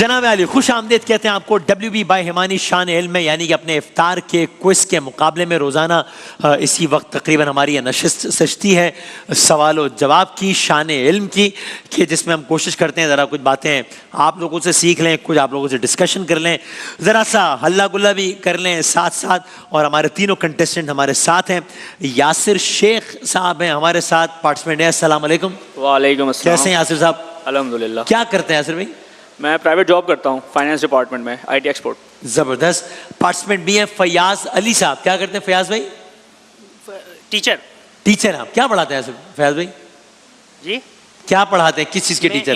जनाब अली खुश आमदेद कहते हैं आपको WB बाय हिमानी शान इल्म में, यानी कि अपने इफ्तार के क्विज के मुकाबले में रोज़ाना इसी वक्त तकरीबन हमारी यह नशिस्त सजती है सवाल और जवाब की, शान इल्म की, कि जिसमें हम कोशिश करते हैं ज़रा कुछ बातें आप लोगों से सीख लें, कुछ आप लोगों से डिस्कशन कर लें, ज़रा सा हल्ला गुल्ला भी कर लें साथ साथ। और हमारे तीनों कंटेस्टेंट हमारे साथ हैं। यासिर शेख साहब हैं हमारे साथ, पार्टिसिपेंट हैं। अस्सलाम वालेकुम। वालेकुम अस्सलाम। कैसे हैं यासिर साहब? अल्हम्दुलिल्लाह। क्या करते हैं यासिर भाई? मैं प्राइवेट जॉब करता हूँ फाइनेंस डिपार्टमेंट में, IT एक्सपोर्ट। ज़बरदस्त। पार्टिसिपेंट भी हैं फयाज अली साहब। क्या करते हैं फयाज भाई? टीचर। टीचर। आप क्या पढ़ाते हैं फयाज भाई? जी क्या पढ़ाते हैं, किस चीज़ के टीचर?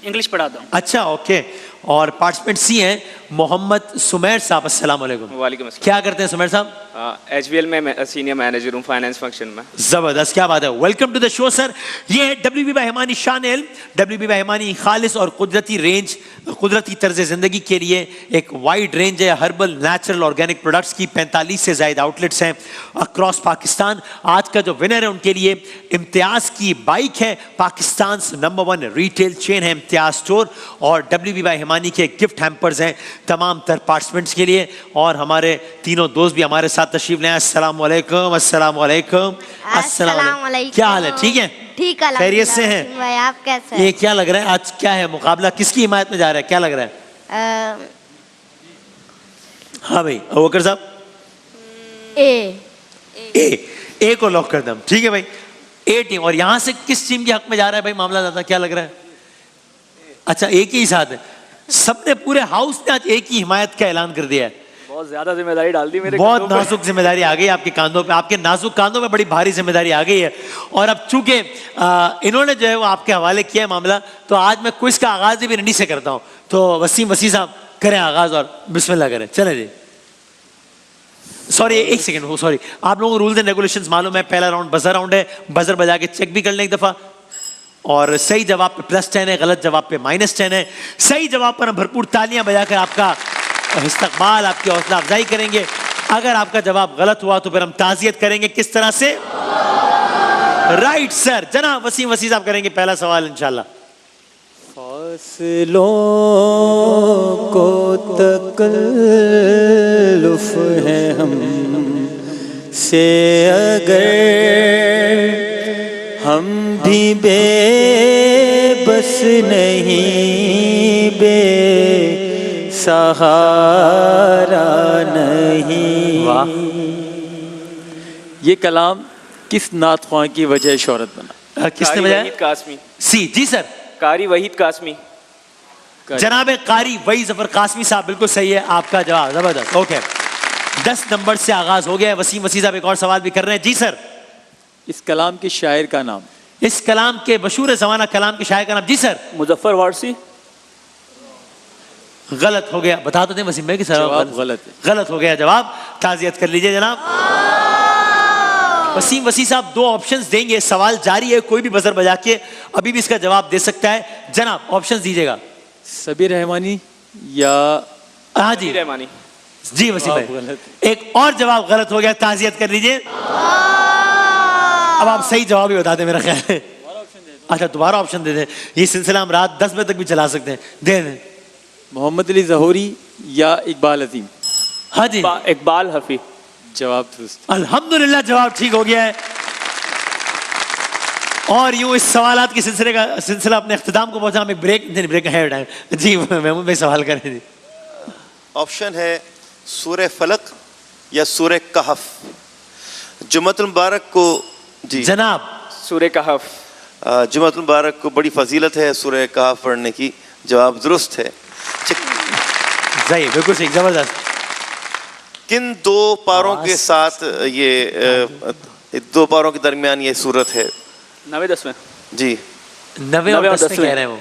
इंग्लिश पढ़ाता हूँ। अच्छा, ओके। और पार्टिसिपेंट सी हैं मोहम्मद सुमैर साहब। अस्सलाम वालेकुम। वालेकुम अस्सलाम। क्या करते हैं सुमैर साहब? HBL में सीनियर मैनेजर हूँ फाइनेंस फंक्शन में। जबरदस्त, क्या बात है। Welcome to the show sir. ये है WB बाय हिमानी शान इल्म। WB बाय हिमानी खालिस और कुदरती रेंज, कुदरती तर्ज जिंदगी के लिए एक वाइड रेंज है हर्बल नेचुरल ऑर्गेनिक प्रोडक्ट्स की। 45 से ज़ायद आउटलेट्स हैं अक्रॉस पाकिस्तान। आज का जो विनर है उनके लिए इम्तियाज़ की बाइक है। पाकिस्तान नंबर 1 रिटेल चेन है इम्तियाज़ स्टोर। और WB बाय हिमानी के गिफ्ट हैम्पर्स हैं तमाम तर पार्टिसिपेंट्स के लिए। और हमारे तीनों दोस्त भी हमारे साथ तशरीफ ले आए। अस्सलाम वालेकुम। अस्सलाम वालेकुम। अस्सलाम वालेकुम। क्या हाल है? ठीक है? ठीक है, खैरियत से हैं भाई। आप कैसे हैं? ये क्या लग रहा है आज क्या है मुकाबला, किसकी हिमायत में जा रहा है, क्या लग रहा है? हाँ भाई अबूबकर साहब। ए को लॉक कर दम। ठीक है भाई, A टीम। और यहां से किस टीम के हक में जा रहा है भाई मामला ज्यादा, क्या लग रहा है? अच्छा, एक ही साथ है। सबने पूरे हाउस ने आज एक ही हिमायत का ऐलान कर दिया है। बहुत ज्यादा जिम्मेदारी डाल दी मेरे, बहुत नाजुक जिम्मेदारी आ गई आपके कांधों पे। आपके नाजुक कांधों पे बड़ी भारी जिम्मेदारी आ गई है। और अब चूंकि इन्होंने जो है वो आपके हवाले किया है मामला, तो आज मैं क्विज का आगाज भी रंडी से करता हूं। तो वसीम साहब करें आगाज और बिस्मिल्लाह करें। चले जी। सॉरी एक सेकंड, सॉरी, आप लोगों को रूल्स एंड रेगुलेशंस मालूम है। पहला राउंड बजर राउंड है। बजर बजा के चेक भी कर लें एक दफा। और सही जवाब पे +10 है, गलत जवाब पे -10 है। सही जवाब पर हम भरपूर तालियां बजाकर आपका इस्तकबाल, आपकी हौसला अफजाई करेंगे। अगर आपका जवाब गलत हुआ तो फिर हम ताज़ियत करेंगे। किस तरह से? Right sir. जनाब वसीम साहब करेंगे पहला सवाल इंशाल्लाह। फासलों को तकल्लुफ है हम से अगर हम भी बेबस नहीं, बेसहारा नहीं। वाह। ये कलाम किस नात ख्वां की वजह शोहरत बना? किसने बजाया? वहीद कासमी। सी जी सर। कारी वहीद कासमी। जनाब कारी वही जफर कासमी साहब, बिल्कुल सही है आपका जवाब। जबरदस्त। ओके, 10 नंबर से आगाज हो गया है। वसीम साहब एक और सवाल भी कर रहे हैं। जी सर। इस कलाम के शायर का नाम? इस कलाम के मशहूर जमाना कलाम के शायर का नाम? जी सर। मुजफ्फर वारसी। गलत हो गया, बता तो दें वसीम भाई कि जवाब गलत है। गलत हो गया जवाब। ताज़ियत कर लीजिए जनाब। वसीम साहब 2 ऑप्शंस देंगे, सवाल जारी है, कोई भी बजर बजा के अभी भी इसका जवाब दे सकता है। जनाब ऑप्शंस दीजिएगा। सबीर रहमानी या? हाँ जी रहमानी। जी वसीम भाई एक और जवाब गलत हो गया, ताज़ियत कर लीजिए। अब आप सही जवाब ही बता दें मेरा ख्याल है। अच्छा दोबारा ऑप्शन दे दें, ये सिलसिला हम रात 10 बजे तक भी चला सकते हैं। दे दें। मोहम्मद अली ज़होरी या इकबाल अजीम? हाँ जी इकबाल हफी। जवाब दुरुस्त। अल्हम्दुलिल्लाह जवाब ठीक हो गया है। और यूं इस सवालात के सिलसिला अपने इख्तिताम को पहुंचा। हम एक ब्रेक है टाइम। जी महमूद भाई सवाल करें जी। ऑप्शन है सूरह फलक या सूरह कहफ। जुम्मतुल मुबारक को जी जनाब सूरह कहफ। जुम्मतुल मुबारक को बड़ी फजीलत है सूरह कहफ पढ़ने की। जवाब दुरुस्त है। सही, बिल्कुल सही, जबरदस्त। किन 2 पारों के साथ ये 2 पारों के दरमियान ये सूरत है? 90-10 जी 90 और 10 कह रहे हैं वो।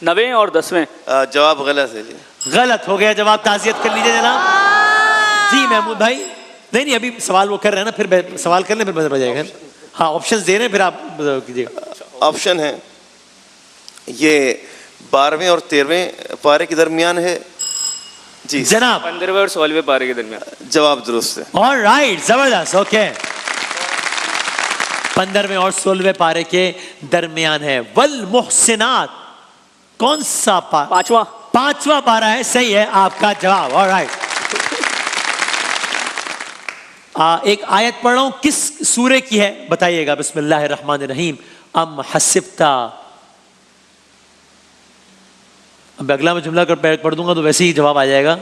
90 और 10। जवाब गलत है जी। गलत हो गया जवाब। ताज़ियत कर लीजिए जनाब। जी महमूद भाई नहीं अभी सवाल वो कर रहे हैं ना, फिर सवाल कर लें फिर बजाएगा। हाँ ऑप्शंस दे रहे हैं, फिर आप कीजिएगा। ऑप्शन है ये 12वें और 13वें पारे के दरमियान है जी जनाब। 15वें और 16वें पारे के दरमियान। जवाब दुरुस्त है। ऑलराइट, जबरदस्त। ओके, 15वें और 16वें पारे के दरमियान है। वल मुहसिनात कौन सा पारा? 5वां पारा है, सही है आपका जवाब। ऑलराइट, एक आयत पढ़ रहा हूं, किस सूरे की है बताइएगा। बिस्मिल्लाहिर्रहमानिर्रहीम। अम हसिब्ता, अब अगला मैं जुमला कर पढ़ दूंगा तो वैसे ही जवाब आ जाएगा।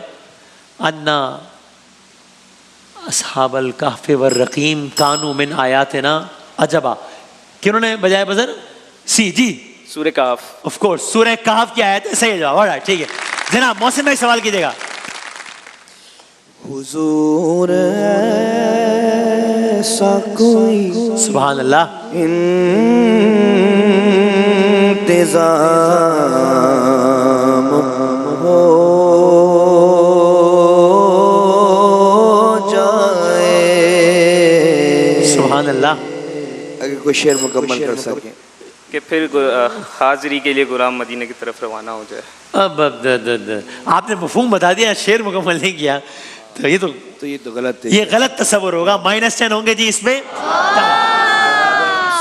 अन्ना अस्हाबल कहफ़ वर रकीम कानू मिन आयातिना अजबा। किन्होंने बजाय बजर? सी जी, सूर्य काफ। ऑफ कोर्स सूरह कहफ की आयत है, सही जवाब। ऑलराइट, ठीक है जनाब। मौसम भाई सवाल कीजिएगा। हुजूर ऐसा कोई सुभान अल्लाह। इंतज़ाम हो जाए। सुभान अल्लाह। अगर कोई शेर मुकम्मल कर सके कि फिर हाजिरी के लिए गुलाम मदीने की तरफ रवाना हो जाए। अब आपने मफहूम बता दिया, शेर मुकम्मल नहीं किया, तो ये तो गलत है। ये गलत तस्वुर होगा। -10 होंगे जी इसमें।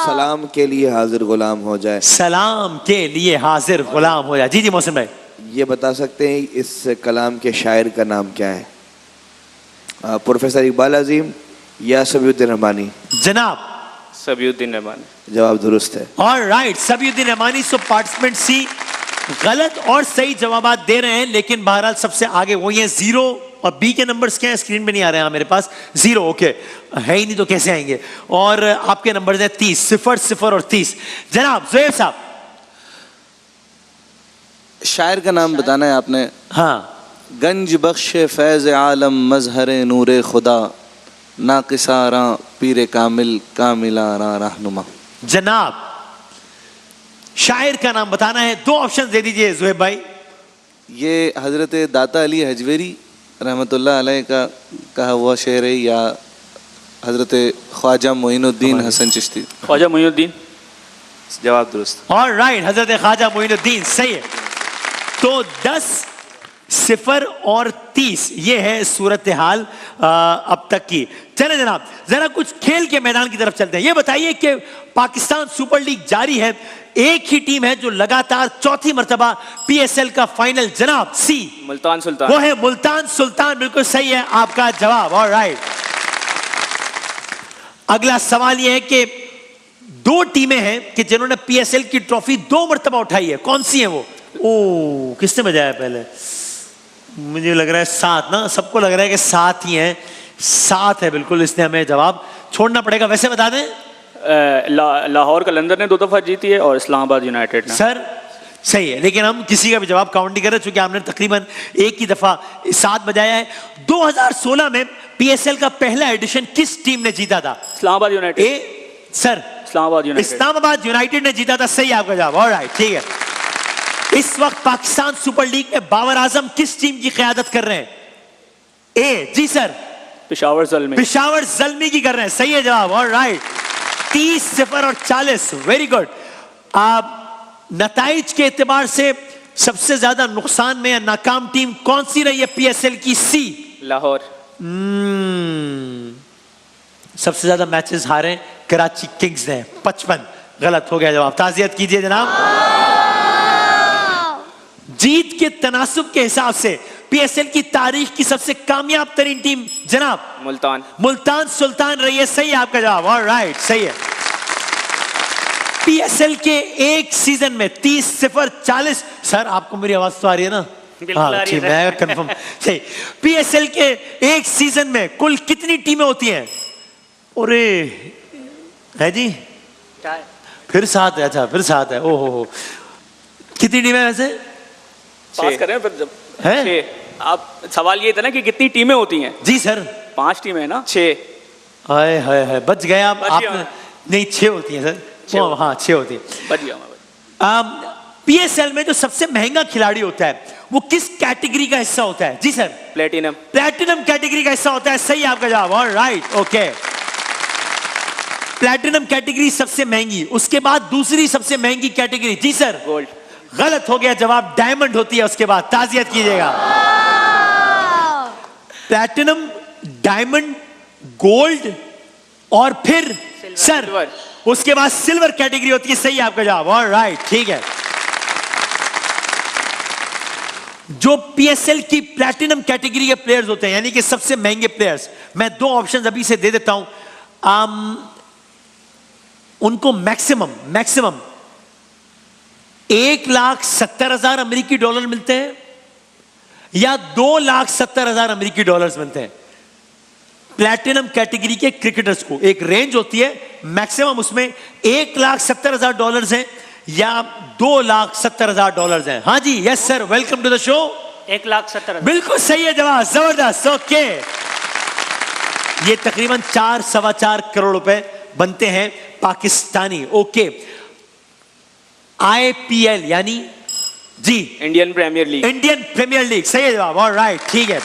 सलाम के लिए हाजिर गुलाम हो जाए। सलाम के लिए हाजिर गुलाम हो जाए। जी जी मौसम भाई, ये बता सकते हैं इस कलाम के शायर का नाम क्या है? प्रोफेसर इकबाल अजीम या सबीउद्दीन रहमानी? जनाब सबीउद्दीन रहमानी। जवाब दुरुस्त है। ऑलराइट, सबीउद्दीन रहमानी। सो पार्टिसिपेंट सी गलत और सही जवाबात दे रहे हैं, लेकिन बहरहाल सबसे आगे वही है 0 और बी के नंबर्स क्या है स्क्रीन पे नहीं आ रहे हैं मेरे पास। 0 ओके है ही नहीं तो कैसे आएंगे। और आपके नंबर है 30, 0, 0 और 30। जनाब ज़ुहैब साहब, शायर का नाम बताना है आपने। हाँ। गंज बख्श फैज़ आलम मजहर नूर खुदा नाकिसारा पीर कामिल कामिलारा रहनुमा। जनाब शायर का नाम बताना है, 2 ऑप्शन दे दीजिए ज़ुहैब भाई। ये हजरत दाता अली हजवेरी रहमतुल्लाह अलैह का कहा हुआ शेर है या हजरत ख्वाजा मोइनुद्दीन हसन चिश्ती? ख्वाजा मोइनुद्दीन। जवाब दुरुस्त। ऑलराइट, हजरत ख्वाजा मोइनुद्दीन, सही है। तो 10, 0 और 30 ये है सूरत हाल अब तक की। चले जनाब जरा कुछ खेल के मैदान की तरफ चलते हैं। ये बताइए कि पाकिस्तान सुपर लीग जारी है, एक ही टीम है जो लगातार 4थी मर्तबा PSL का फाइनल। जनाब सी, मुल्तान सुल्तान। वो है मुल्तान सुल्तान, बिल्कुल सही है आपका जवाब। ऑलराइट, अगला सवाल ये है कि 2 टीमें हैं कि जिन्होंने PSL की ट्रॉफी 2 मर्तबा उठाई है, कौन सी है वो? ओ किसने बजाया पहले? मुझे लग रहा है 7 ना, सबको लग रहा है कि 7 ही हैं। 7 है बिल्कुल, इसने हमें जवाब छोड़ना पड़ेगा। वैसे बता दें लाहौर कलंदर ने 2 दफा जीती है और इस्लामाबाद यूनाइटेड ने। सर सही है, लेकिन हम किसी का भी जवाब काउंट नहीं कर रहे चूंकि आपने तकरीबन एक ही दफा 7 बजाया है। 2016 में PSL का पहला एडिशन किस टीम ने जीता था? Islamabad United. Sir Islamabad United. Islamabad United ने जीता था, सही आपका जवाब। ऑलराइट, ठीक है। इस वक्त पाकिस्तान सुपर लीग में बाबर आजम किस टीम की क़यादत कर रहे हैं? ए जी सर, पेशावर ज़ल्मी। पेशावर ज़ल्मी की कर रहे हैं, सही है जवाब। ऑलराइट, 30, 0 और 40, वेरी गुड। आप नताइज के एतबार से सबसे ज्यादा नुकसान में या नाकाम टीम कौन सी रही है PSL की? सी, लाहौर। सबसे ज्यादा मैचेस हारे कराची किंग्स ने, 55। गलत हो गया जवाब, ताज़ियत कीजिए जनाब। जीत के तनासुब के हिसाब से PSL की तारीख की सबसे कामयाब तरीन टीम जनाब मुल्तान। मुल्तान सुल्तान रही है, सही है आपका जवाब। ऑलराइट, सही है। PSL के एक सीजन में 30, 0, 40। सर आपको मेरी आवाज तो आ रही है ना? बिल्कुल आ रही है। मैं कंफर्म। सही। PSL के एक सीजन में कुल कितनी टीमें होती हैं? अरे है जी, फिर 7 है। अच्छा फिर 7 है। ओहो, कितनी टीमें वैसे? पास कर रहे हैं फिर जब है? 6। आप सवाल ये था ना कि कितनी टीमें होती हैं? जी सर। 5 टीमें हैं ना? 6। हाय हाय हाय, बच गए आप। बच गया आपने मैं। नहीं 6 होती हैं सर। हाँ 6 होती है। बच गया मैं। PSL में जो सबसे महंगा खिलाड़ी होता है वो किस कैटेगरी का हिस्सा होता है? जी सर, प्लेटिनम। प्लैटिनम कैटेगरी का हिस्सा होता है, सही आपका जवाब। Alright, okay. प्लैटिनम कैटेगरी सबसे महंगी, उसके बाद दूसरी सबसे महंगी कैटेगरी? जी सर, गोल्ड। गलत हो गया जवाब, डायमंड होती है उसके बाद। ताज़ियत कीजिएगा। प्लैटिनम, डायमंड, गोल्ड और फिर सर सिल्वर। उसके बाद सिल्वर कैटेगरी होती है, सही आपका जवाब। ऑलराइट, ठीक है। जो पीएसएल की प्लैटिनम कैटेगरी के प्लेयर्स होते हैं, यानी कि सबसे महंगे प्लेयर्स, मैं 2 ऑप्शंस अभी से दे देता हूं। उनको मैक्सिमम 1,70,000 अमेरिकी डॉलर मिलते हैं या 2,70,000 अमेरिकी डॉलर्स मिलते हैं। प्लैटिनम कैटेगरी के क्रिकेटर्स को एक रेंज होती है, मैक्सिमम उसमें 1,70,000 डॉलर्स हैं या 2,70,000 डॉलर्स हैं। हाँ जी, yes sir, welcome to the show. 1,70,000। बिल्कुल सही है जवाब, जबरदस्त। ओके, ये तकरीबन 4-4.25 करोड़ रुपए बनते हैं पाकिस्तानी। ओके, आईपीएल यानी जी Indian Premier League. Indian Premier League, सही है जवाब। ऑलराइट, ठीक है।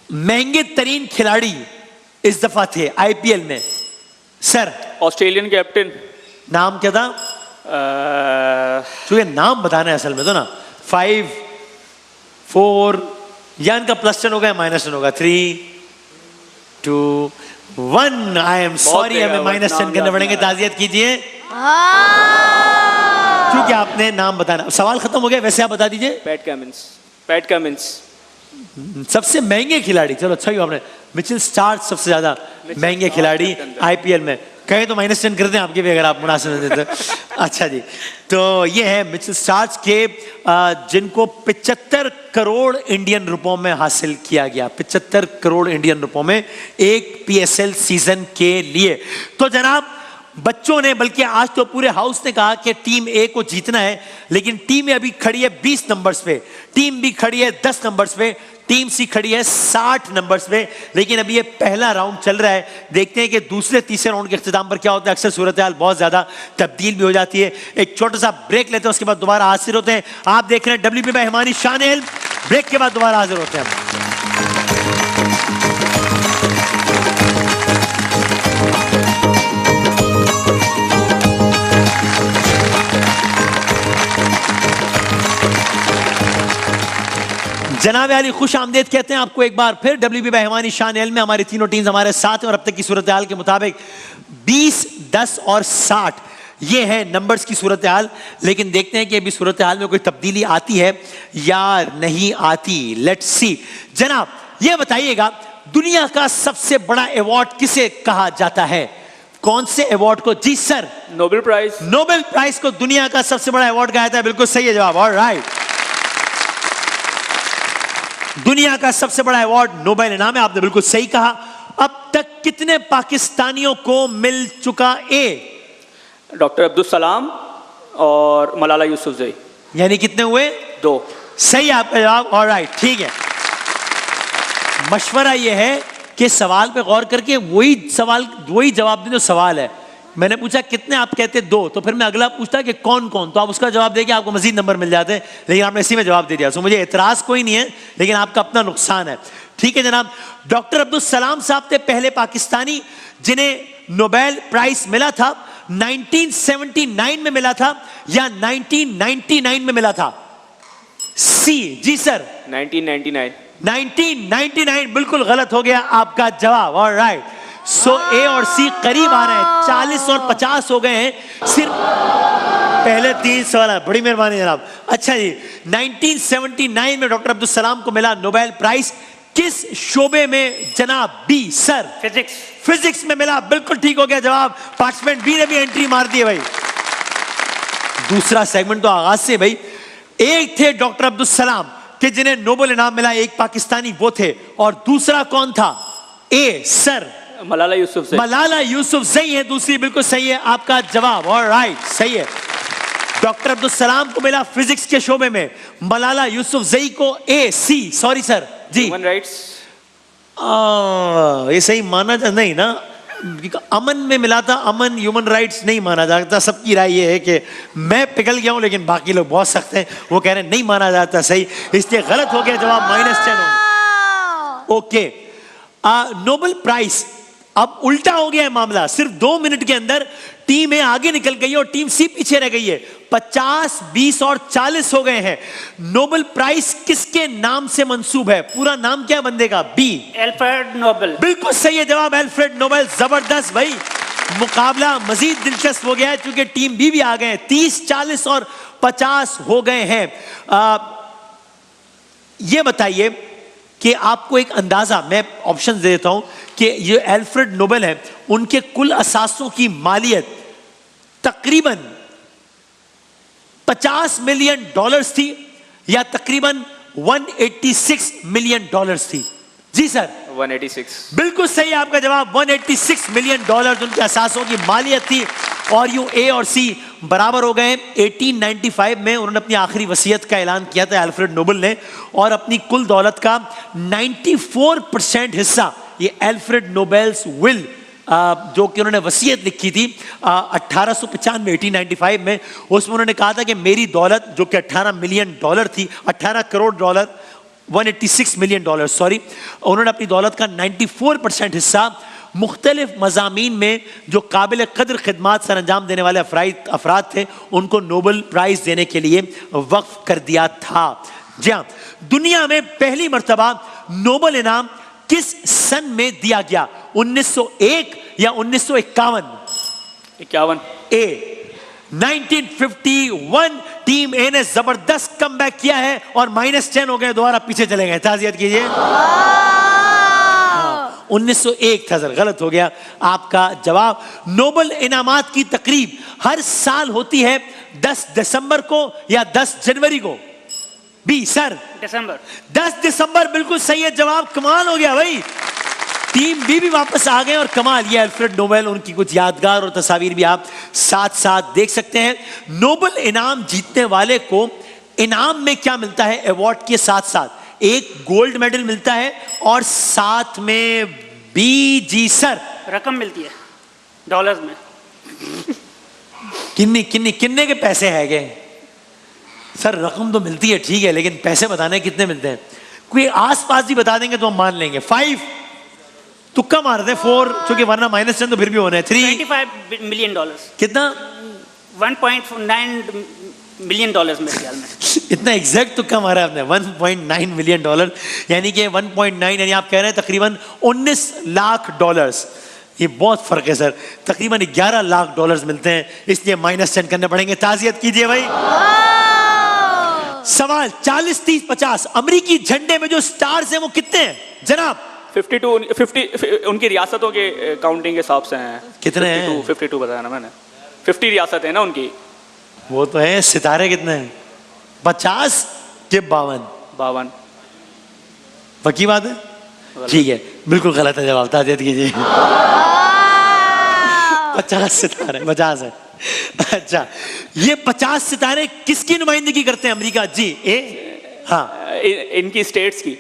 महंगे तरीन खिलाड़ी इस दफा थे आईपीएल में सर। Australian captain. नाम क्या था? चूंकि नाम बताना है असल में तो ना। 5, 4 या इनका +10 होगा, -10 होगा। 3, 2, 1। आई एम सॉरी, हमें -10 करने पड़ेंगे। ताज़ियत कीजिए क्योंकि आपने नाम बताना। सवाल खत्म हो गया, वैसे आप बता दीजिए। PAT Cummins. सबसे महंगे खिलाड़ी, चलो अच्छा ही आपने। मिचेल स्टार्क सबसे ज्यादा महंगे खिलाड़ी आईपीएल में। कहें तो -10 कर दें आपके भी, अगर आप मुनासिब देते। अच्छा जी, तो ये है मिचेल स्टार्क के जिनको 75 करोड़ इंडियन रुपयों में हासिल किया गया। 75 करोड़ इंडियन रुपयों में एक पीएसएल सीजन के लिए। तो जनाब, बच्चों ने, बल्कि आज तो पूरे हाउस ने कहा कि टीम ए को जीतना है, लेकिन टीम अभी खड़ी है 20 नंबर्स पे, टीम बी खड़ी है 10 नंबर्स पे, टीम सी खड़ी है 60 नंबर्स पे। लेकिन अभी ये पहला राउंड चल रहा है, देखते हैं कि दूसरे तीसरे राउंड के इख्तिताम पर क्या होता है। अक्सर सूरत हाल बहुत ज्यादा तब्दील भी हो जाती है। एक छोटा सा ब्रेक लेते हैं, उसके बाद दोबारा हाजिर होते हैं। आप देख रहे हैं WB बाय हिमानी शान इल्म। ब्रेक के बाद दोबारा हाजिर होते हैं। जनाब अली, खुश आमदेद कहते हैं आपको एक बार फिर WB बाय हिमानी शान इल्म में। हमारी तीनों टीम्स हमारे साथ हैं और अब तक की सूरत हाल के मुताबिक 20, 10 और 60 ये है नंबर्स की सूरत हाल। लेकिन देखते हैं कि अभी सूरत हाल में कोई तब्दीली आती है या नहीं आती। Let's see. जनाब ये बताइएगा, दुनिया का सबसे बड़ा अवार्ड किसे कहा जाता है? कौन से अवार्ड को? जी sir, Nobel prize. Nobel prize को दुनिया का सबसे बड़ा अवार्ड कहा जाता है। बिल्कुल सही है जवाब। ऑलराइट, दुनिया का सबसे बड़ा अवार्ड नोबेल इनाम है, आपने बिल्कुल सही कहा। अब तक कितने पाकिस्तानियों को मिल चुका? ए, डॉक्टर अब्दुल सलाम और मलाला यूसुफजई। यानी कितने हुए? 2। सही आपका जवाब। ऑलराइट, ठीक है। मशवरा यह है कि सवाल पे गौर करके वही जवाब दें जो सवाल है। मैंने पूछा कितने, आप कहते 2, तो फिर मैं अगला पूछता कि कौन कौन, तो आप उसका जवाब देके आपको मजीद नंबर मिल जाते हैं। लेकिन आपने इसी में जवाब दे दिया, सो मुझे एतराज कोई नहीं है, लेकिन आपका अपना नुकसान है। ठीक है जनाब, डॉक्टर अब्दुल सलाम साहब थे पहले पाकिस्तानी जिन्हें नोबेल प्राइज मिला था। 1979 में मिला था या 1999 में मिला था? सी। जी सर, 1999। 1999 बिल्कुल गलत हो गया आपका जवाब। ऑलराइट, सो ए और सी करीब आ रहे हैं। 40 और 50 हो गए हैं सिर्फ पहले 3 सवाल। बड़ी मेहरबानी जनाब। अच्छा जी, 1979 में डॉक्टर अब्दुल सलाम को मिला नोबेल प्राइज। किस शोबे में जनाब? B sir, physics. फिजिक्स में मिला। बिल्कुल ठीक हो गया जवाब। पार्टिसिपेंट बी ने भी एंट्री मार दी है भाई। दूसरा सेगमेंट तो आगाज से भाई। एक थे डॉक्टर अब्दुल सलाम कि जिन्हें नोबेल इनाम मिला, एक पाकिस्तानी वो थे, और दूसरा कौन था? ए सर, मलाला यूसुफजई। मलाला यूसुफजई है दूसरी। बिल्कुल सही है आपका जवाब। ऑलराइट, सही है। डॉक्टर अब्दुल सलाम को मिला फिजिक्स के शोबे में, मलाला यूसुफजई को ए। सी, सॉरी सर। जी, ह्यूमन राइट्स। ये सही माना जा नहीं ना, अमन में मिला था। अमन ह्यूमन राइट्स नहीं माना जाता। सबकी राय ये है कि मैं पिघल गया हूं, लेकिन बाकी लोग बहुत सख्त हैं, वो कह रहे हैं नहीं माना जाता सही, इसलिए गलत हो गया जवाब। -10। ओके, नोबेल प्राइज अब उल्टा हो गया है मामला। सिर्फ 2 मिनट के अंदर टीम ए आगे निकल गई है और टीम सी पीछे रह गई है। 50, 20 और 40 हो गए हैं। नोबेल प्राइज किसके नाम से मंसूब है? पूरा नाम क्या बंदे का? B, Alfred Nobel. बिल्कुल सही है जवाब, एल्फ्रेड नोबेल। जबरदस्त भाई, मुकाबला मजीद दिलचस्प हो गया है क्योंकि टीम बी भी आ गए हैं। 30, 40 और 50 हो गए हैं। ये बताइए कि आपको एक अंदाजा, मैं ऑप्शन दे देता हूं कि ये अल्फ्रेड नोबेल है, उनके कुल असासों की मालियत तकरीबन $50 मिलियन थी या तकरीबन $186 मिलियन थी? जी सर, 186। बिल्कुल सही आपका जवाब। $186 मिलियन उनके असासों की मालियत थी। और यूं ए और सी बराबर हो गए। 1895 में उन्होंने अपनी आखिरी वसीयत का ऐलान किया था अल्फ्रेड नोबेल ने, और अपनी कुल दौलत का 94% हिस्सा ये अल्फ्रेड नोबेल्स विल, जो कि उन्होंने वसीयत लिखी थी 1895 में, उसमें उन्होंने कहा था कि मेरी दौलत जो कि $18 मिलियन थी, 18 करोड़ डॉलर, $186 मिलियन सॉरी, उन्होंने अपनी दौलत का 94% हिस्सा मुख्तलिफ मज़ामीन में जो काबिल कदर खिदमात सर अंजाम देने वाले अफराद थे उनको नोबेल प्राइज़ देने के लिए वक्फ कर दिया था। जी हाँ, दुनिया में पहली मर्तबा नोबेल इनाम किस सन में दिया गया? 1901 या 1951? 51। ए 1951। टीम ए ने जबरदस्त कमबैक किया है और -10 हो गए, दोबारा पीछे चले गए। ताज़ियत कीजिए। 1901 था सर, गलत हो गया आपका जवाब। नोबेल इनामात की तकरीब हर साल होती है 10 दिसंबर को या 10 जनवरी को? बी सर, दिसंबर। 10 दिसंबर बिल्कुल सही है जवाब। कमाल हो गया भाई, टीम बी भी वापस आ गए और कमाल। ये अल्फ्रेड नोबेल, उनकी कुछ यादगार और तस्वीर भी आप साथ साथ देख सकते हैं। नोबेल इनाम जीतने वाले को इनाम में क्या मिलता है? अवार्ड के साथ साथ एक गोल्ड मेडल मिलता है और साथ में बी, जी सर, रकम मिलती है डॉलर्स में। किन्ने के पैसे है गए सर? रकम तो मिलती है ठीक है, लेकिन पैसे बताने कितने मिलते हैं? कोई आस पास ही बता देंगे तो हम मान लेंगे। 5 तुक्का मार दे, 4, क्योंकि वरना -10 तो फिर भी होना है। 3 $25 मिलियन। कितना? 1.9 मिलियन मेरे ख्याल में। इतना एग्जैक्ट तुक्का मारा आपने, $1.9 मिलियन, यानी कि 1.9 यानी आप कह रहे हैं तकरीबन $19 लाख। ये बहुत फर्क है सर, तकरीबन $11 लाख मिलते हैं, इसलिए -10 करने पड़ेंगे। ताज़ियत कीजिए भाई। सवाल 40, 30, 50। अमेरिकी झंडे में जो स्टार्स हैं वो कितने हैं जनाब? 50 उनकी रियासतों के काउंटिंग के हिसाब से हैं। कितने हैं? 52 बताया ना मैंने। 50 रियासत है ना उनकी। वो तो है। सितारे कितने हैं? 50 के 52? पक्की बात है? ठीक है, बिल्कुल गलत है जवाब। ताज़ियत कीजिए। 50 सितारे, 50 है। अच्छा, ये 50 सितारे किसकी नुमाइंदगी करते हैं अमेरिका? जी ए, हाँ, इनकी स्टेट्स की।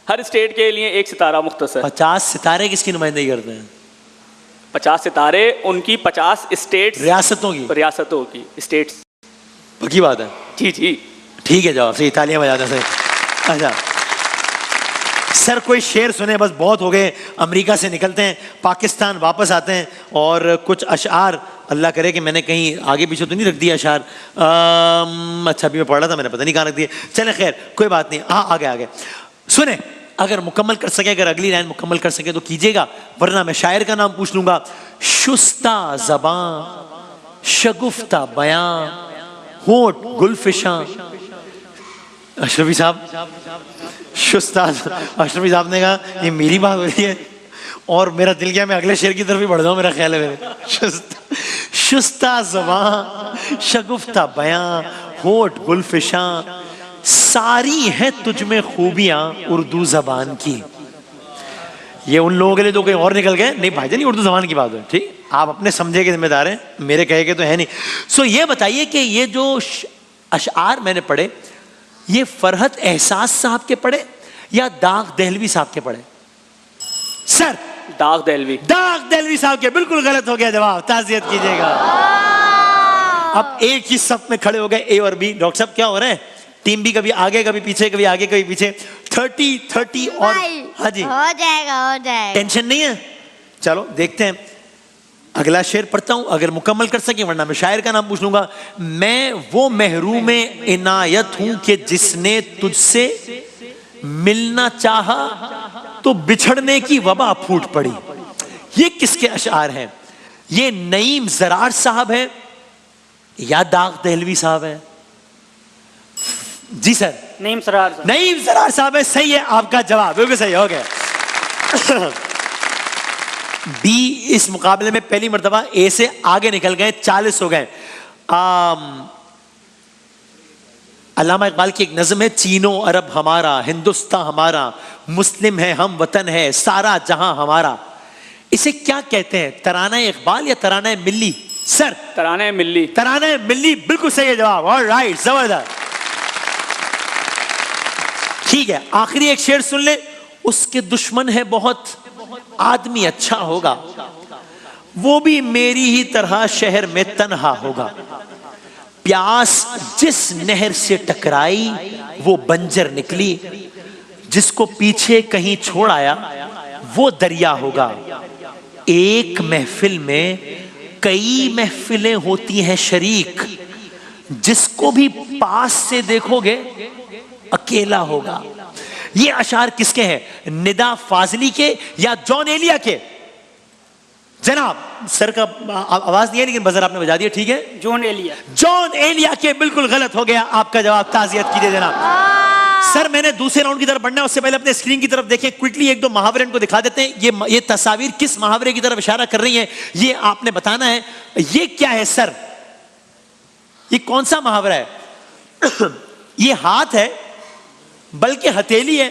हर स्टेट के लिए एक सितारा मुख्तसर। 50 सितारे किसकी नुमाइंदगी करते हैं? 50 सितारे उनकी 50 स्टेट्स, रियासतों की स्टेट्स। पक्की बात है? जी जी ठीक है जवाब सही, तालियां बजाते हैं। अच्छा सर, कोई शेर सुने, बस बहुत हो गए। अमेरिका से निकलते हैं, पाकिस्तान वापस आते हैं और कुछ अशआर, अल्लाह करे कि मैंने कहीं आगे पीछे तो नहीं रख दिया अशआर। अच्छा, अभी मैं पढ़ रहा था, मैंने पता नहीं कहाँ रख दिए। चले खैर, कोई बात नहीं। हाँ, आगे सुने, अगर मुकम्मल कर सके, अगर अगली लाइन मुकम्मल कर सके तो कीजिएगा, वरना मैं शायर का नाम पूछ लूंगा। शुस्ता ज़बां, शगुफ्ता बयां, होठ गुलफिशां। अशरफी साहब, शुस्ता, अशरफी साहब ने कहा ये मेरी बात हो रही है और मेरा दिल क्या, मैं अगले शेर की तरफ ही बढ़ जाऊं, मेरा ख्याल है मेरे। शुस्ता ज़बां, शगुफ्ता बयां, होठ गुलफिशां, सारी है तुझ में खूबियां उर्दू जबान की। ये उन लोगों के लिए जो कहीं और निकल गए, नहीं भाईजान, ये उर्दू जबान की बात है। ठीक, आप अपने समझे के जिम्मेदार हैं, मेरे कहे के तो है नहीं। सो ये बताइए कि ये जो अशआर मैंने पढ़े, ये फरहत एहसास साहब के पढ़े या दाग दहलवी साहब के पढ़े? सर, दाग दहलवी साहब के। बिल्कुल गलत हो गया जवाब। ताज़ियत कीजिएगा। अब एक ही सफ में खड़े हो गए ए और बी। डॉक्टर साहब क्या हो रहे हैं? टीम बी कभी आगे कभी पीछे, कभी आगे कभी पीछे। 30 और हाँ जी, हो जाएगा। टेंशन नहीं है। चलो देखते हैं, अगला शेर पढ़ता हूं, अगर मुकम्मल कर सके, वरना मैं शायर का नाम पूछ लूंगा। मैं वो महरूम इनायत हूं कि जिसने तुझसे मिलना चाहा तो बिछड़ने की वबा फूट पड़ी। ये किसके अशआर हैं? ये नईम जरार साहब है या दाग दहलवी साहब है? जी सर, नईम सरार। नईम जरार साहब है, सही है आपका जवाब, बिल्कुल सही हो गया। बी इस मुकाबले में पहली मर्तबा ए से आगे निकल गए, 40 हो गए। अल्लामा इकबाल की एक नज़म है, चीनो अरब हमारा, हिंदुस्तान हमारा, मुस्लिम है हम, वतन है सारा जहां हमारा। इसे क्या कहते हैं, तराना इकबाल या तराना मिल्ली? सर तराना मिल्ली। तराना मिल्ली, बिल्कुल सही है जवाब। ऑलराइट, जबरदस्त। ठीक है, आखिरी एक शेर सुन ले। उसके दुश्मन है बहुत, आदमी अच्छा होगा, वो भी मेरी ही तरह शहर में तन्हा होगा। प्यास जिस नहर से टकराई वो बंजर निकली, जिसको पीछे कहीं छोड़ आया वो दरिया होगा। एक महफिल में कई महफिलें होती हैं शरीक, जिसको भी पास से देखोगे अकेला होगा। ये अशार किसके हैं, निदा फाजली के या जॉन एलिया के? जनाब सर का आवाज नहीं है लेकिन बजर आपने बजा दिया, ठीक है। जॉन एलिया। जॉन एलिया के, बिल्कुल गलत हो गया आपका जवाब, ताज़ियत कीजिए जनाब। सर मैंने दूसरे राउंड की तरफ बढ़ना है, उससे पहले अपने स्क्रीन की तरफ देखें, क्विकली एक दो मुहावरे को दिखा देते हैं। ये तस्वीर किस मुहावरे की तरफ इशारा कर रही है ये आपने बताना है। ये क्या है सर, ये कौन सा मुहावरा है? ये हाथ है बल्कि हथेली है।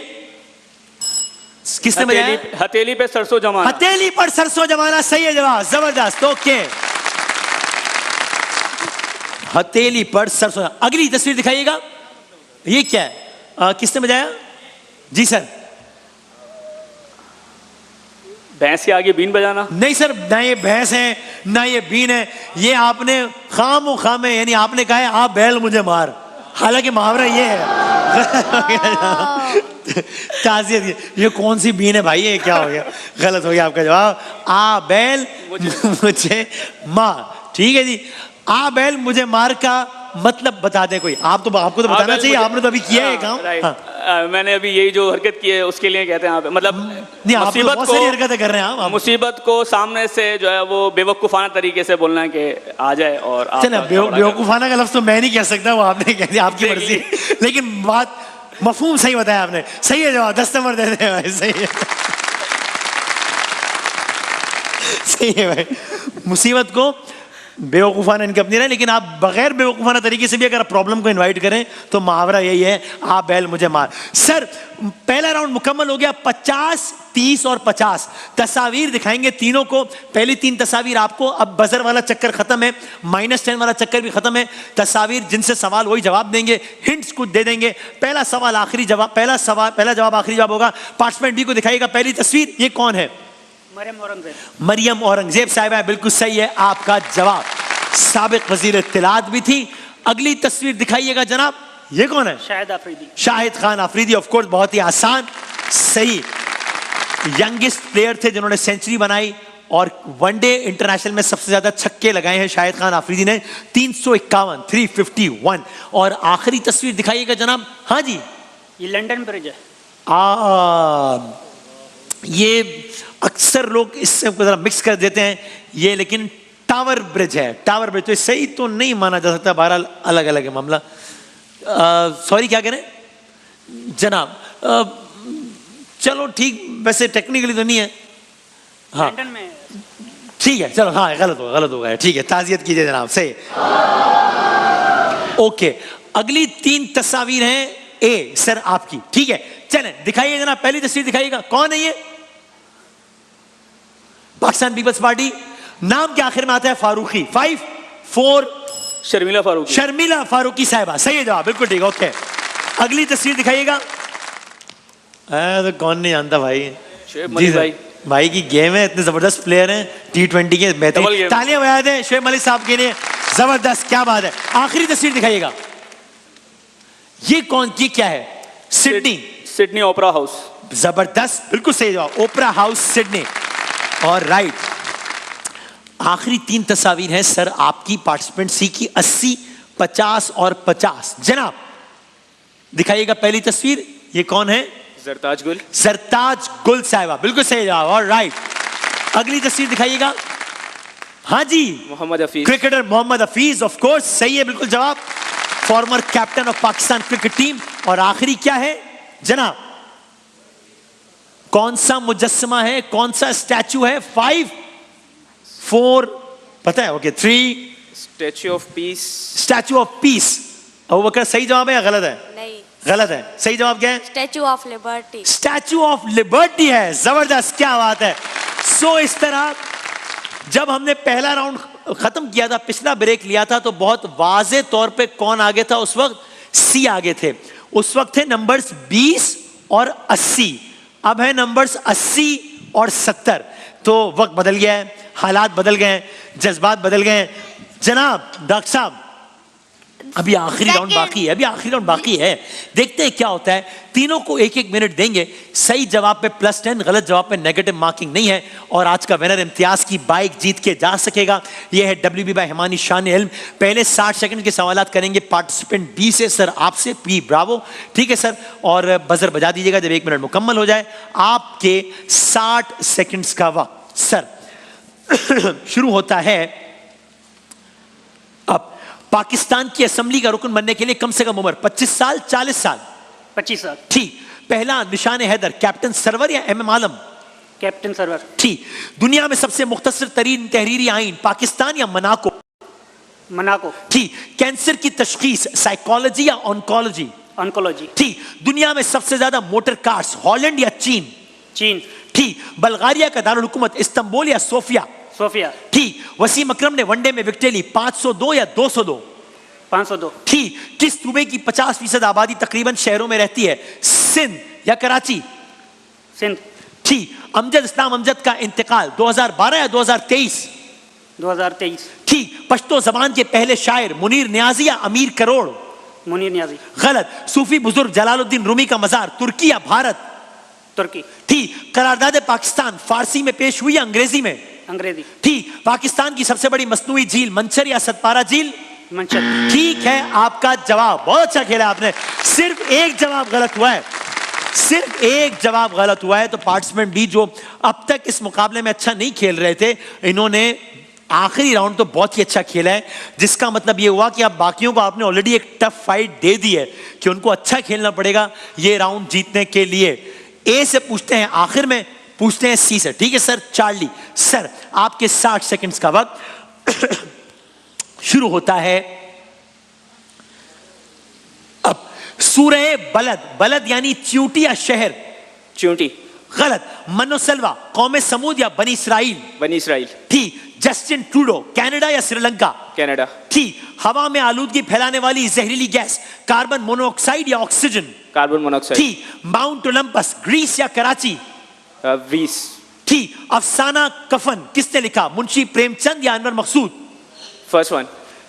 किसने बताया? हथेली पे सरसों जमाना। हथेली पर सरसों जमाना, सही है जवाब, जबरदस्त। ओके, हथेली पर सरसों। अगली तस्वीर दिखाइएगा, ये क्या है? किसने बजाया? जी सर। भैंस के आगे बीन बजाना? नहीं सर, ना ये भैंस है ना ये बीन है, ये आपने खाम खामे, यानी आपने कहा है आप बैल मुझे मार, हालांकि मुहावरा ये है। ताज़ियत, ये कौन सी बीन है भाई, ये क्या हो गया? गलत हो गया आपका जवाब। आ बैल मुझे मार, ठीक है जी। आ बैल मुझे मार का मतलब बता दे कोई, आपको तो बताना चाहिए, आपने तो अभी किया है काम। हाँ। मैंने अभी यही जो हरकत की है उसके लिए कहते हैं मतलब नहीं, आप तो बहुत सारी हरकतें कर रहे हैं आप। मुसीबत को सामने से जो है वो बेवकूफाना तरीके से बोलना है कि आ जाए और बेवकूफाना का लफ्ज तो मैं नहीं कह सकता, वो आपने कह दिया, आपकी मर्जी। लेकिन बात मफहूम सही बताया आपने, सही है जवाब, 10 नंबर दे दे भाई, सही है। सही है भाई, मुसीबत को बेवकूफ़ाना इनकी अपनी रहे, लेकिन आप बगैर बेवकूफ़ाना तरीके से भी अगर आप प्रॉब्लम को इनवाइट करें तो मुहावरा यही है, आप बैल मुझे मार। सर पहला राउंड मुकम्मल हो गया, 50, 30 और 50 तस्वीर दिखाएंगे तीनों को। पहली 3 तस्वीर आपको, अब बजर वाला चक्कर खत्म है, -10 वाला चक्कर भी खत्म है। तस्वीर जिनसे सवाल वही जवाब देंगे, हिंट्स कुछ दे देंगे। पहला सवाल आखिरी जवाब, पहला जवाब आखिरी जवाब होगा। पार्टिसिपेंट बी को दिखाइएगा पहली तस्वीर, ये कौन है? मरियम औरंगजेब साहिबा, बिल्कुल सही है आपका जवाब, साबिक वजीर इत्तलात भी थी। अगली तस्वीर दिखाइएगा जनाब, ये कौन है? शाहिद अफरीदी। शाहिद खान अफरीदी, ऑफ कोर्स, बहुत ही आसान, सही। यंगेस्ट प्लेयर थे जिन्होंने सेंचुरी बनाई और वनडे इंटरनेशनल में सबसे ज्यादा छक्के लगाए हैं शाहिद खान अफरीदी ने, 351, 351। और आखिरी तस्वीर दिखाइएगा जनाब। हाँ जी, ये लंदन ब्रिज है। ये अक्सर लोग इससे जरा मिक्स कर देते हैं ये, लेकिन टावर ब्रिज है, टावर ब्रिज। तो सही तो नहीं माना जा सकता, बहरहाल अलग अलग है मामला। सॉरी, क्या करें जनाब? चलो ठीक, वैसे टेक्निकली तो नहीं है। हाँ लंदन में, ठीक है, चलो, हाँ गलत हो गया, ठीक है, ताज़ियत कीजिए जनाब, सही। ओके, अगली 3 तस्वीर हैं ए सर आपकी, ठीक है। चलें दिखाइए जनाब, पहली तस्वीर दिखाइएगा, कौन है ये? पाकिस्तान पीपल्स पार्टी, नाम के आखिर में आता है फारूकी। 5, 4, शर्मिला फारूकी। शर्मिला फारूकी साहिबा, सही है जवाब, बिल्कुल ठीक है। ओके, अगली तस्वीर दिखाइएगा। तो कौन नहीं जानता भाई, जी भाई की गेम है, इतने जबरदस्त प्लेयर हैं, T20 के बेहतरीन। तालियां बजा दें शुएब मलिक साहब के लिए, जबरदस्त, क्या बात है। आखिरी तस्वीर दिखाइएगा, ये कौन की क्या है? सिडनी ओपेरा हाउस, जबरदस्त, बिल्कुल सही जवाब, ओपेरा हाउस सिडनी। और राइट, आखिरी 3 तस्वीर हैं सर आपकी, पार्टिसिपेंट सी की, 80, 50 और 50। जनाब दिखाइएगा पहली तस्वीर, ये कौन है? सरताज गुल। सरताज गुल साहिबा, बिल्कुल सही जवाब। और राइट, अगली तस्वीर दिखाइएगा, हाँ जी, Mohammad Hafeez. Cricketer Mohammad Hafeez, of course सही है, बिल्कुल जवाब। Former captain of Pakistan cricket team. और आखिरी क्या है जनाब? कौन सा मुजस्समा है, कौन सा स्टैचू है? 5 4 पता है? Okay 3। Statue of peace. Statue of peace. Abu Bakar सही जवाब है या गलत है? नहीं, गलत है। सही जवाब क्या है? Statue of liberty. Statue of liberty है। जबरदस्त, क्या बात है। सो इस तरह जब हमने पहला राउंड खत्म किया था, पिछला ब्रेक लिया था, तो बहुत वाजे तौर पे कौन आगे था उस वक्त? सी आगे थे। उस वक्त थे नंबर्स 20 और 80। अब है नंबर्स 80 और 70। तो वक्त बदल गया है, हालात बदल गए हैं, जज्बात बदल गए हैं। जनाब डॉक्टर साहब, अभी आखिरी राउंड बाकी है, अभी आखिरी राउंड बाकी है। देखते हैं क्या होता है। तीनों को 1-1 मिनट देंगे। सही जवाब पे +10, गलत जवाब पे नेगेटिव मार्किंग नहीं है। और आज का विनर इम्तियाज की बाइक जीत के जा सकेगा। यह है WB बाय हिमानी शान इल्म। पहले 60 सेकंड के सवालात करेंगे पार्टिसिपेंट बी से। सर आपसे पी ब्रावो, ठीक है सर। और बजर बजा दीजिएगा जब 1 मिनट मुकम्मल हो जाए। आपके 60 सेकंड्स का वक्त सर शुरू होता है अब। पाकिस्तान की असेंबली का रुकन बनने के लिए कम से कम उम्र 25 साल, 40 साल? 25 साल। ठीक। पहला निशान हैदर, कैप्टन सरवर या MM आलम? कैप्टन सरवर। ठीक। दुनिया में सबसे मुख्तसर तरीन तहरीरी आइन, पाकिस्तान या मोनाको? मोनाको। ठीक। कैंसर की तशखीस, साइकोलॉजी या ऑन्कोलॉजी? ऑन्कोलॉजी। ठीक। दुनिया में सबसे ज्यादा मोटर कार्स, हॉलैंड या चीन? चीन। ठीक। बल्गारिया का दारुल हुकूमत, इस्तांबुल या सोफिया? सोफिया। ठीक। वसीम अकरम ने वनडे में विकेट ली, 502 या 202? 502। ठीक। किस सूबे की 50% आबादी तकरीबन शहरों में रहती है, सिंध या कराची? सिंध। ठीक। अमजद इस्लाम अमजद का इंतकाल 2012 या 2023? 2023। ठीक। पश्तो जबान के पहले शायर, मुनीर न्याजी या अमीर करोड़? मुनीर न्याजी। गलत। सूफी बुजुर्ग जलालुद्दीन रूमी का मजार, तुर्की या भारत? तुर्की। ठीक। करारदाद पाकिस्तान फारसी में पेश हुई या अंग्रेजी में? अंग्रेजी। ठीक। पाकिस्तान की सबसे बड़ी मसनूई झील, मंचर या सतपारा झील? मंचर। ठीक है आपका जवाब। बहुत अच्छा खेला आपने। सिर्फ एक जवाब गलत हुआ है, सिर्फ एक जवाब गलत हुआ है। तो पार्टिसिपेंट बी जो अब तक इस मुकाबले में अच्छा नहीं खेल रहे थे, इन्होंने आखिरी राउंड तो बहुत ही अच्छा खेला है। जिसका मतलब ये हुआ कि अब बाकियों को आपने ऑलरेडी एक टफ फाइट दे दी है कि उनको अच्छा खेलना पड़ेगा ये राउंड जीतने के लिए। ए से पूछते हैं आखिर में, पूछते हैं सी से। ठीक है सर। चार्ली सर, आपके 60 सेकंड्स का वक्त शुरू होता है अब। सूरह बलद, बलद यानी च्यूटी या शहर? च्यूटी। गलत। मनोसलवा, कौम समूद या बनी इसराइल? बनी इसराइल। ठीक। जस्टिन ट्रूडो, कनाडा या श्रीलंका? कनाडा। ठीक। हवा में आलूदगी फैलाने वाली जहरीली गैस, कार्बन मोनोऑक्साइड या ऑक्सीजन? Carbon monoxide. ठीक। माउंट ओलंपस, ग्रीस या कराची? वीस। ठीक। अफसाना कफन किसने लिखा, मुंशी प्रेमचंद या अनवर मकसूद? First one.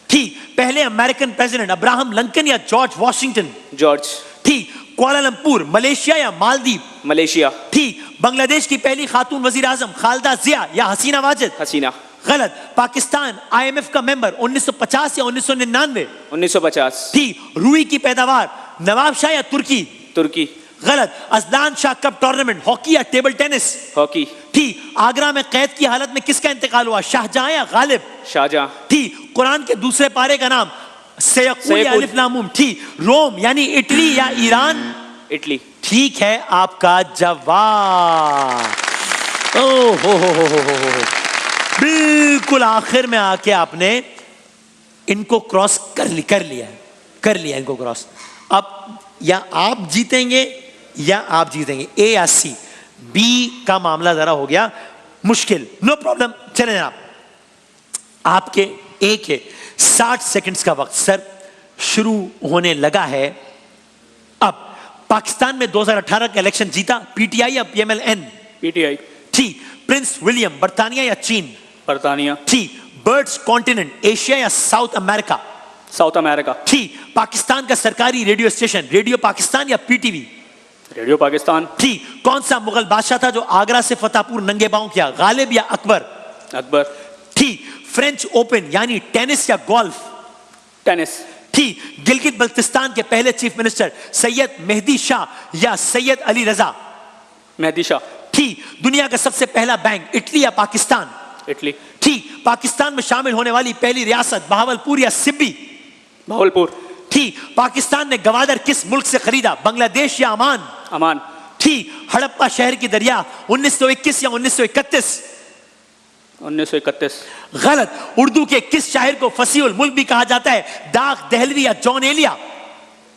ठीक। पहले अमेरिकन प्रेसिडेंट अब्राहम लिंकन या जॉर्ज वॉशिंगटन? जॉर्ज। ठीक। कुआलालंपुर, मलेशिया या मालदीव? मलेशिया। ठीक। बांग्लादेश की पहली खातून वजीर आजम खालिदा जिया या हसीना वाजिद? हसीना। गलत। पाकिस्तान IMF का मेंबर 1950 या 1999? 1950। ठीक। रुई की पैदावार नवाब शाह या तुर्की? तुर्की। गलत। Azlan Shah cup tournament, hockey या टेबल टेनिस? हॉकी। ठीक। आगरा में कैद की हालत में किसका इंतकाल हुआ, शाहजहां या गालिब? शाहजहां। ठीक। कुरान के दूसरे पारे का नाम, सयकुल या अलिफ लाम मूम? ठीक। रोम यानी इटली या ईरान? इटली। ठीक है आपका जवाब। ओ हो। बिल्कुल आखिर में आके आपने इनको क्रॉस कर लिया इनको क्रॉस। अब या आप जीतेंगे या आप जीतेंगे, ए या सी। बी का मामला जरा हो गया मुश्किल। नो प्रॉब्लम, चले जनाब। आपके ए के 60 सेकंड्स का वक्त सर शुरू होने लगा है अब। पाकिस्तान में 2018 का इलेक्शन जीता, PTI या PMLN? PTI। ठीक। प्रिंस विलियम, बर्तानिया या चीन? बर्तानिया। ठीक। बर्ड्स कॉन्टिनेंट, एशिया या साउथ अमेरिका? South America. ठीक। पाकिस्तान का सरकारी रेडियो स्टेशन, रेडियो पाकिस्तान या PTV? रेडियो पाकिस्तान। ठीक। कौन सा मुगल बादशाह था जो आगरा से फतेहपुर नंगे पांव किया, गालिब या अकबर? अकबर। ठीक। फ्रेंच ओपन यानी टेनिस या गोल्फ? टेनिस। ठीक। गिलगित बल्तिस्तान के पहले चीफ मिनिस्टर सैयद मेहदी शाह या सैयद अली रजा? मेहदी शाह। ठीक। दुनिया का सबसे पहला बैंक, इटली या पाकिस्तान? इटली। ठीक। पाकिस्तान में शामिल होने वाली पहली रियासत बहावलपुर या सिब्बी? भावलपुर। ठीक। पाकिस्तान ने गवादर किस मुल्क से खरीदा, बांग्लादेश या अमान? अमान। ठीक। हड़प्पा शहर की दरिया 1921 या 1931? 1931। गलत। उर्दू के किस शायर को फसीहुल मुल्क भी कहा जाता है, दाग दहलवी या जॉन एलिया?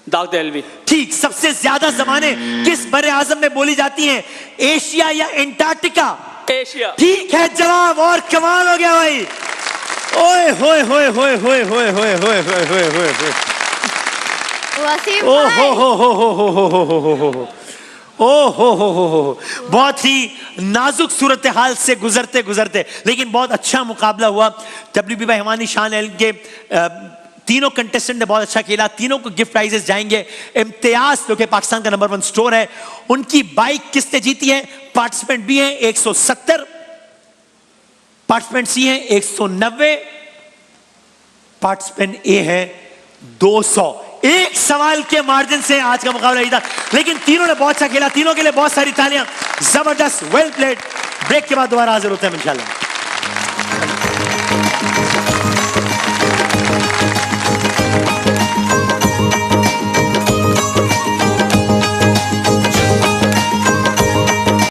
दाग दहलवी। ठीक। सबसे ज्यादा जबानें किस बड़े आजम में बोली जाती हैं, एशिया या एंटार्क्टिका? एशिया। ठीक है जवाब, और कमाल हो गया भाई। ओए होए होए होए होए होए होए होए होए होए होए होए। वसीम ओ भाई। हो बहुत ही नाजुक सूरत हाल से गुजरते गुजरते लेकिन बहुत अच्छा मुकाबला हुआ। WB भाई हमारी शान के तीनों कंटेस्टेंट ने बहुत अच्छा खेला, तीनों को गिफ्ट प्राइजेस जाएंगे। इम्तियाज जो कि पाकिस्तान का नंबर 1 स्टोर है, उनकी बाइक किसने जीती है? पार्टिसिपेंट बी है 170, पार्टिसिपेंट सी है 190, पार्टिसिपेंट ए है 200। एक सवाल के मार्जिन से आज का मुकाबला जीता, लेकिन तीनों ने बहुत अच्छा खेला। तीनों के लिए बहुत सारी तालियां। जबरदस्त, वेल प्लेड। ब्रेक के बाद दोबारा हाजिर होते हैं इंशाल्लाह।